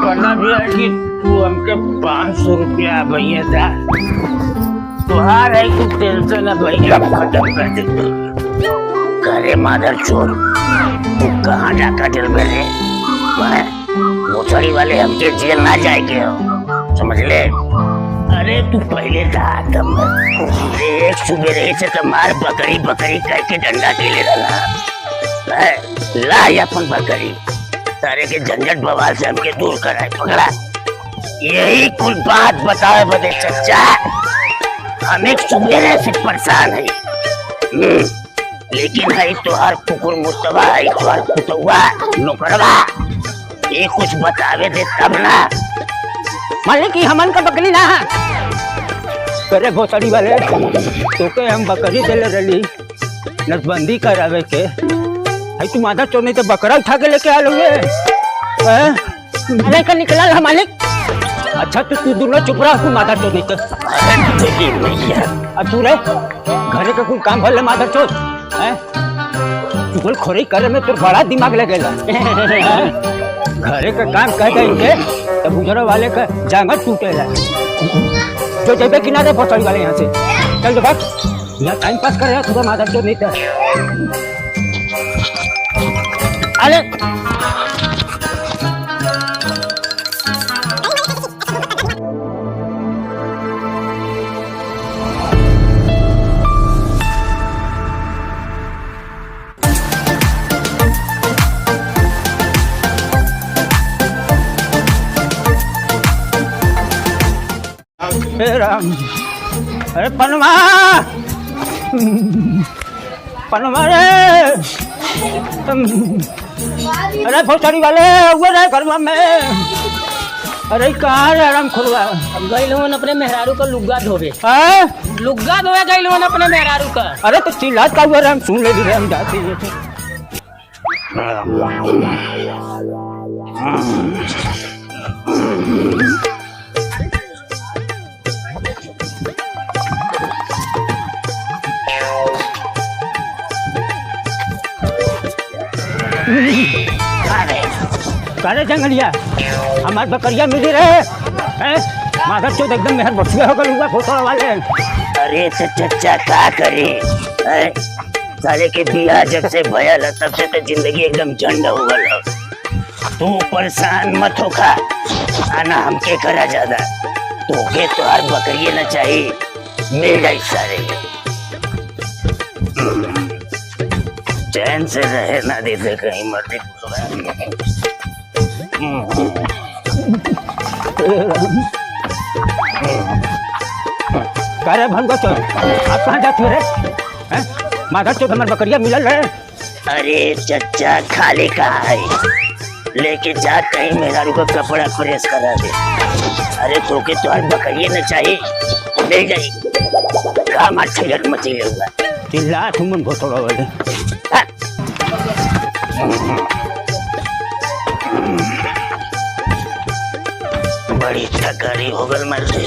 कहना भी है कि तू हमके 500 रुपया भैया था तुहार है कि टेंशन है भैया खत्म कर दे। करे माधर चोर तू कहाँ जाकर दिल में ले मोचड़ी वाले हमके जेल ना जाएंगे हो समझ ले। अरे तू पहले था तब एक सुबह से तो मार बकरी बकरी करके डंडा के ले रहा ला अपन बकरी सारे के झंझट बवाल से हमके दूर कराए पकड़ा। यही कुल बात बताए बदे चच्चा हम एक सुबेरे से परेशान है लेकिन है तो हर कुकुर मुस्तफा है तो हर कुतुआ नौकरवा ये कुछ बतावे दे तब ना मालिक की हमन का बकरी ना करे भोसड़ी वाले तो के हम बकरी देले रही नसबंदी करावे के है तू मादा चोर नहीं तो बकरा उठा के लेके आ लोगे लेकर निकला है मालिक। अच्छा तो तू दोनों चुप रहा तू मादा चोर नहीं तो तू रे घरे का कोई काम भले मादा चोर है चुगल खोरी करे में तो बड़ा दिमाग लगेगा घरे का काम कह देंगे तो बुजुर्ग वाले का जांघा टूटेगा जो जब किनारे भोसड़ी वाले यहाँ से चल दो बात यहाँ टाइम पास कर रहे सुबह मादा चोर नहीं था। अरे राम अरे पनमा पनमा रे अरे भोसड़ी वाले हुए रे घर में अरे कहाँ रे आराम खुलवा गई लोगन अपने मेहरारू का लुग्गा धोबे लुग्गा धोए गई लोगन अपने मेहरारू का। अरे तो चिल्लात का हुआ हम सुन ले रहे हम जाते कारे जंगलिया हमार बकरिया मिली रहे माधर चौथ एकदम मेहर बसुए हो गए हुआ फोटो वाले। अरे तो चच्चा क्या करे साले के बिया जब से भयल है तब से तो जिंदगी एकदम झंड हो गल। तू परेशान मत होखा आना हमके करा ज्यादा तोके तो हर बकरिए न चाहिए मिल जाए सारे चैन से रहे ना देते कहीं मर्दी करे भंगा चोर आप कहाँ जाते रे माधर चौथ हमारे बकरिया मिलल रहे। अरे चच्चा खाली कहाँ है लेके जा कहीं मेहरारू का कपड़ा प्रेस करा दे। अरे तोके तो हर बकरिए न चाहिए मिल जाए काम अच्छा मची हुआ चिल्ला तुम भोसड़ा वाले बड़ी थकारी हो गल मर्दे।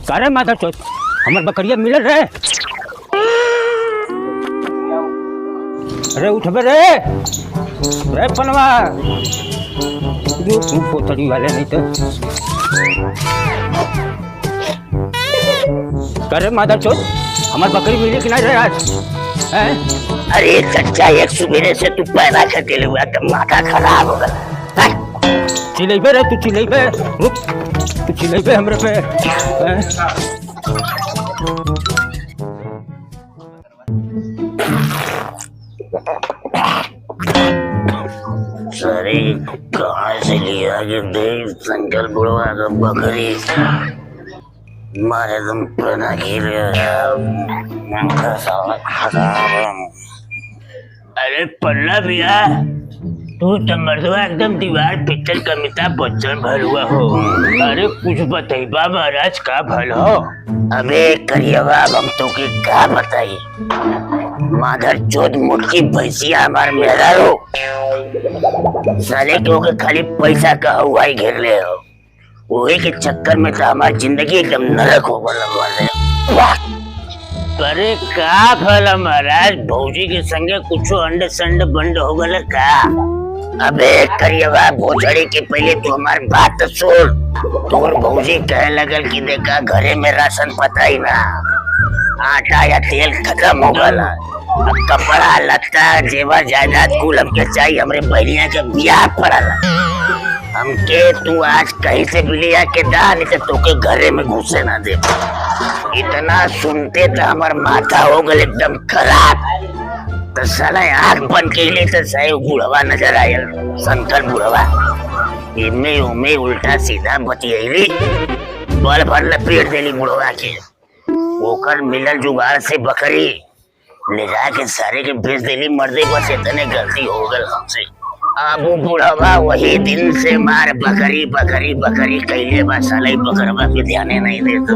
सारे माधर चौथ हमारे बकरिया मिल रहे। अरे उठ बे रे पनवा तू पोतड़ी वाले नहीं तो करे माधर चौथ हमारे बकरी मिली कि नहीं रहे आज हैं? अरे चच्चा एक सुबेरे से तू पैदा करते हुआ तो माथा खराब हो गया। चिल्लाइबे रे तू चिल्लाइबे रुक तू चिल्लाइबे हमरे पे अरे कहाँ से लिया कि देव संकल बुढ़वा का बकरी मारे तुम पना गिर अरे पल्ला भैया तू तो मर्दवा एकदम दीवार पिक्चर का अमिताभ बच्चन भर हुआ हो। अरे कुछ बताइबा महाराज का भल हो। अबे करिएगा हम तो की क्या बताई माधर चोद मुटकी भैंसिया हमार मेहरा हो साले के खाली पैसा का हुआ ही घेर ले हो वही के चक्कर में तो हमारी जिंदगी एकदम नरक हो गल। अरे का भला महाराज, भौजी के संगे कुछ अंड संड बंड हो गल का? अबे करियवा भोजड़ी के पहले तू हमारी बात तो सुन। तोर भौजी कहे लगल कि देखा घरे में राशन पता ही ना, आटा या तेल खत्म हो गल, कपड़ा लत्ता जेवर जायदाद कुल हमके चाहिए। हमरे बहनिया के ब्याह पड़ल, हमके तू आज कहीं से भी लिया के दा, नहीं तो तोके घरे में घुसे ना दे। इतना सुनते तो हमार माथा हो गल एकदम खराब। तो साला आँख बंद के लिए तो सही बुढ़वा नजर आयल, शंकर बुढ़वा। इनमें उमे उल्टा सीधा बतियली, बल भर लपेट देली बुढ़वा के। ओकर मिलल जुगाड़ से बकरी ले जाके सारे के बेच देली मर्दे। बस इतने गलती हो गल हमसे। अब बुढ़वा वही दिन से मार बकरी बकरी बकरी कैले बा, साला बकरवा पे ध्यान नहीं देता।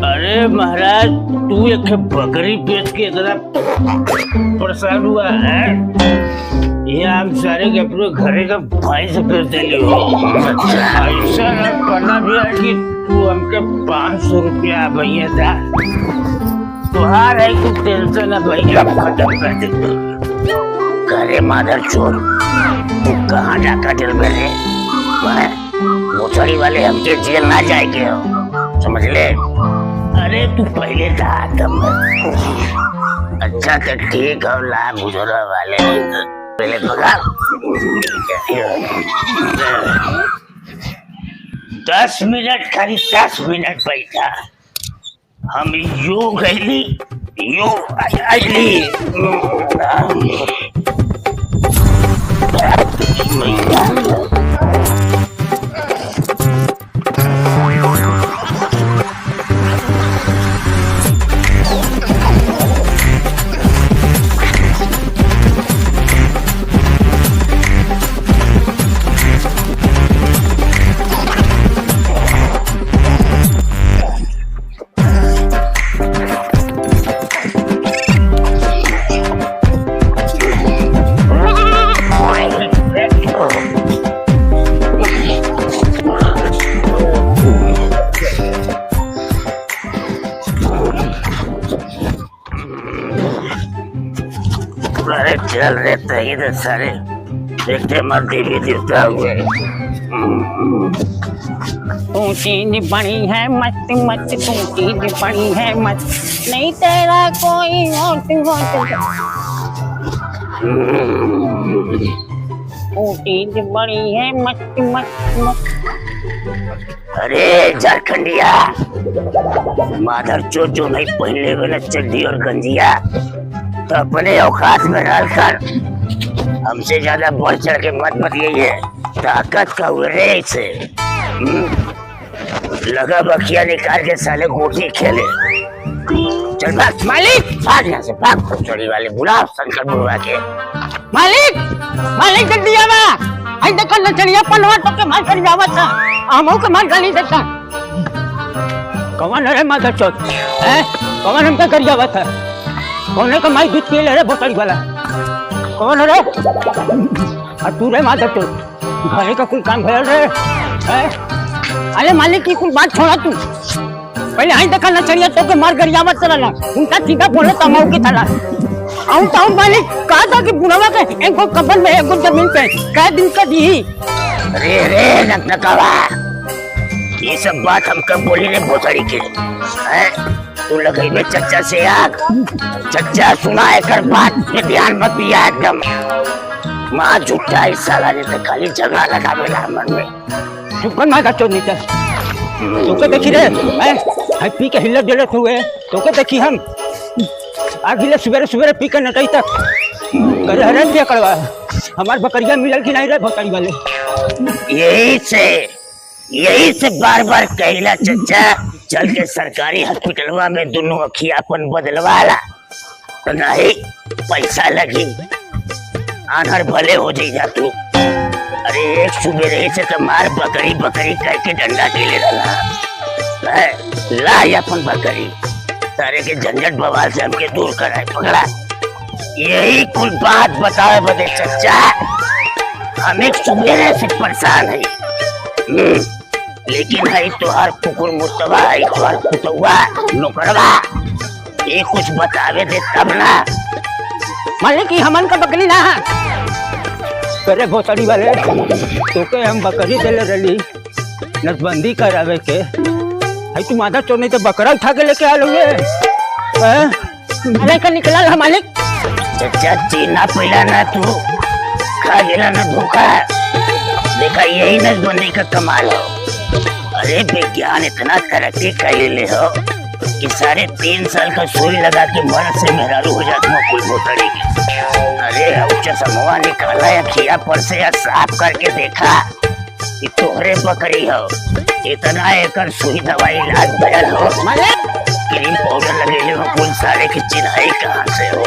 अरे महाराज, तू एक बकरी बेच के इतना परेशान हुआ है? ये हम सारे के अपने घरे का भाई से बेच देली हो। ऐसा करना भी है कि तू हमके 500 रुपया भैया था। तुहार है कुछ टेंशन है भैया, खत्म कर दे। घरे मादर चोर, तू कहाँ जाकर दिल में रे? मोचड़ी वाले हमके जेल ना जाएंगे हो, समझ ले। अरे तू पहले था तब। अच्छा तो ठीक है, ला बुजुर्ग वाले पहले भगा। 10 मिनट, खाली 10 मिनट बैठा। हम यो गईली यो आईली। अरे चल रहे तो इधर सारे देखते मर देवी देवता हुए। तू चीज बड़ी है मस्त मस्त, तू चीज बड़ी है मस्त, नहीं तेरा कोई और तू चीज बड़ी है मस्त मस्त मस्त। अरे झारखंडिया, माधर चोर जो नहीं पहनले वाला चड्डी और गंजिया, तो अपने औकात में डालकर हमसे ज्यादा बढ़ चढ़ के मत बतियाइए। ताकत का रे इसे लगा बखिया निकाल के साले गोटी खेले। चल भाग मालिक, भाग यहाँ से भाग। चोरी वाले बुलाओ शंकर बुढ़वा के। मालिक मालिक जल्दी आवा, आई देखो नचनिया पनवा तो के मार कर जावा था, हमो के मार गाली देता। कौन है माधर चौथ है? कौन हमका कर जावा था? कौन है कमाई दूध पी ले रे बोतल वाला? कौन है रे? और तू रे माधर चौथ, घरे का कुल काम भयल रे है? अरे मालिक की कुल बात छोड़ा तू, पहले आई देखा नचनिया तो के मार कर जावा चला, उनका सीधा बोले तो मऊ की थला। आऊं तो मालिक कहा था कि बुढ़वा के एक को कब्र में एक को जमीन पे कह दिन का दी। रे रे नकनकावा, ये सब बात हम कब बोली रे भोसड़ी के? तू लगई में चच्चा से आग, चच्चा सुना है कर बात में ध्यान मत दिया एकदम। माँ झूठा इस साला ने तो खाली जगह लगा मेरा मन में। चुप कर माधर चौथ नीचे। तोके देखी रे है पी के हिलत जलत हुए, तोके देखी हम आगे सवेरे सवेरे पी के नटई तक करे हरे क्या करवा। हमार बकरिया मिलल की नहीं रे भोसड़ी वाले? यही से बार बार कहला चच्चा, चल के सरकारी हॉस्पिटलवा में दोनों अखियापन बदलवाला, तो नहीं पैसा लगी, आनहर भले हो जाएगा तू। अरे एक सुबह से तो मार बकरी बकरी करके डंडा के ले रहा ला अपन बकरी, सारे के झंझट बवाल से हमके दूर कराए पकड़ा। यही कुल बात बताए बदे चच्चा, हम एक सुबह से परेशान है। लेकिन है तुहार कुकुर मुस्तवा है तुहार कुतुआ नौकरवा ये कुछ बतावे दे तब ना। मालिक ये हमन का बकरी ना है। करे भोसड़ी वाले तोके हम बकरी देले रही नसबंदी करावे के है तू माधर चोर नहीं तो बकरा उठा के लेके आ लोगे। मालिक का निकला है मालिक। चचा चीना पिला ना तू खा गिरा ना धोखा। देखा यही नसबंदी का कमाल हो। अरे विज्ञान इतना तरक्की कर ले हो कि 3.5 साल का सुई लगा के मर्द से मेहरारू हो जाती है कोई भोसड़ी की। अरे उच्च समूह निकाला या खिया पर से या साफ करके देखा कि तोहरे बकरी हो। इतना एकर सुई दवाई इलाज बदल हो मालिक क्रीम पाउडर लगे हो कुल सारे की चिन्हाई कहाँ से हो।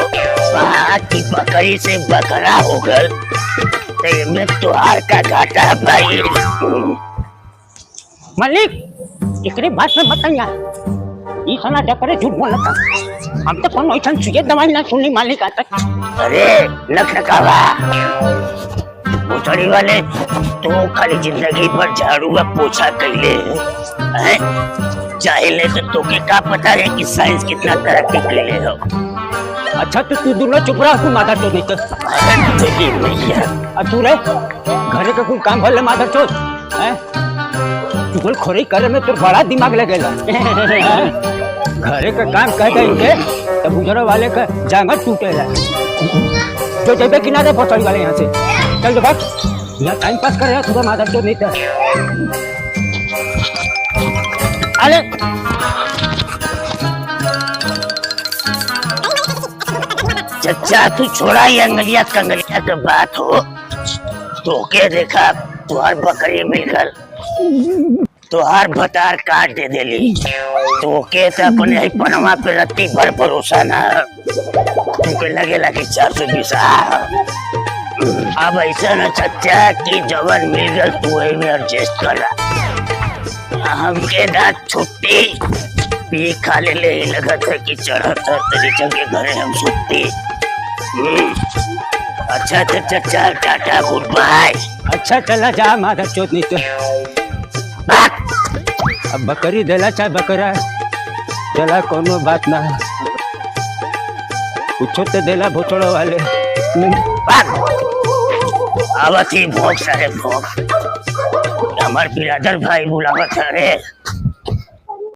वहाँ की बकरी से बकरा हो गल तो में तुहार का घाटा भाई। मालिक एकरे बात में बताइया ई सना डकरे झूठ बोलता। हम तो कौन ऐसा सुई दवाई ना सुनली मालिक आज तक। अरे नखनकावा भोसड़ी वाले तो खाली जिंदगी भर झाड़ू व पोछा कैले हैं। चाहे तो तोके का पता है कि साइंस कितना तरक्की कैले हो। अच्छा तो तू दोनों चुप रहा तू माधर चोर नहीं तो अरे भैया अब तू रे घरे का कोई काम भले माधर चोर हैं चुगल खोरी करे में तो बड़ा दिमाग लगेगा। घरे का काम कह गए इनके तो बुजुर्ग वाले का जांगर टूटेगा। जो जेबे किनारे भोसड़ी वाले यहाँ से चल बात यहाँ टाइम पास कर रहा सुबह माधर चोर नहीं था। अरे चचा तू छोड़ा ये अंगलिया कंगलिया का बात हो। तोके देखा तुहार बकरी मिल गल तुहार भतार काट दे देली। तोके तो अपने ही पनमा पे रत्ती भर भरोसा ना तुके लगे 420। अब ऐसा न चचा कि जवन मिल गल तू में एडजस्ट करा। हमके ना छुट्टी पी खा ले लगत है कि चढ़त तरीके के घरे हम सुत्ती। अच्छा चचा टाटा गुड बाय। अच्छा चला जा माधर चोर नहीं तो अब बकरी देला चाहे बकरा चला कोनो बात ना कुछो तो देला भोसड़ो वाले। आवत ही भोग सारे भोग हमार बिरादर भाई बुलावत है रे।